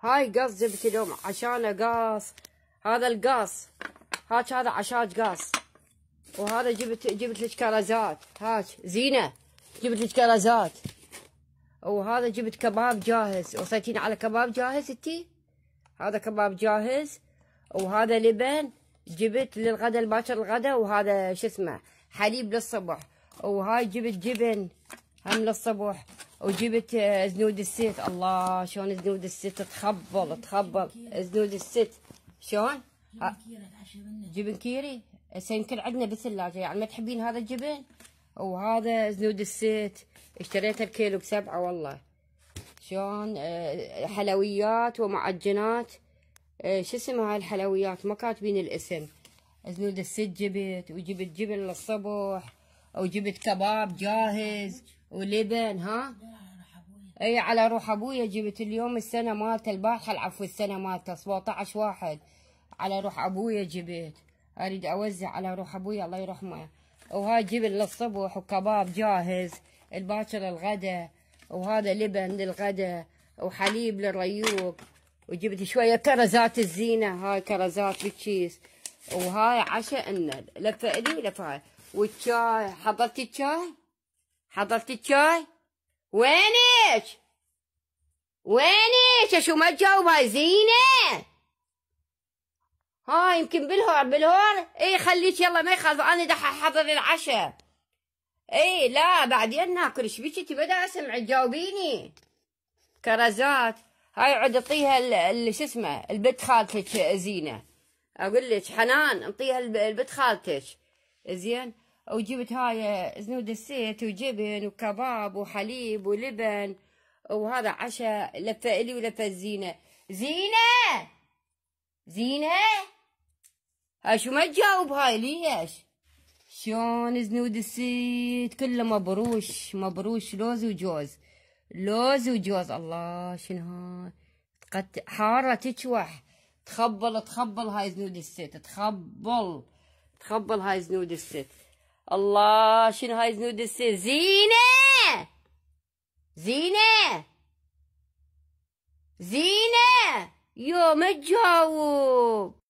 هاي قص جبت اليوم عشانه قاص. هذا القاص هذا عشاج قاص. وهذا جبت لك كرزات. هاك زينة جبت لك كرزات. وهذا جبت كباب جاهز. وصيتين على كباب جاهز انتي؟ هذا كباب جاهز. وهذا لبن جبت للغدا الباكر الغدا. وهذا شو اسمه حليب للصبح. وهاي جبت جبن هم للصبح. وجبت زنود الست. الله شلون زنود الست تخبل زنود الست شلون؟ جبن كيري هسه يمكن عندنا بالثلاجة يعني ما تحبين هذا الجبن. وهذا زنود الست اشتريت الكيلو ب7 والله. شلون حلويات ومعجنات. شو اسمها هاي الحلويات ما كاتبين الاسم. زنود الست جبت. وجبت جبن للصبح. وجبت كباب جاهز ولبن. ها اي على روح ابويا جبت اليوم السنه مالته البارحه العفو السنه مالته 17/1 على روح ابويا جبت. اريد اوزع على روح ابويا الله يرحمه. وهاي جبن للصبح وكباب جاهز الباكر الغدا. وهذا لبن للغدا وحليب للريوق. وجبت شويه كرزات الزينه. هاي كرزات بالكيس. وهاي عشاء لنا لفه الي ولفه هاي. والشاي حضرتي الشاي؟ حضرتي الشاي؟ وينك؟ شو ما تجاوب هاي زينة؟ ها يمكن بالهور اي خليك يلا ما يخالف انا دح احضر العشاء. اي لا بعدين ناكل. ايش بيك انت بدا اسمع تجاوبيني؟ كرزات هاي عد اعطيها شو اسمه البنت خالتك زينة. اقول لك حنان انطيها البنت خالتك زين. وجبت هاي زنود الست وجبن وكباب وحليب ولبن. وهذا عشاء لفه الي ولفه زينة. زينة هاي شو ما تجاوب هاي ليش؟ شلون زنود الست كله مبروش لوز وجوز. الله شنو هاي حارة تشوح. تخبل هاي زنود الست. تخبل هاي زنود الست. الله شنو هاي زنود الست. زينة يو ما تجاوب.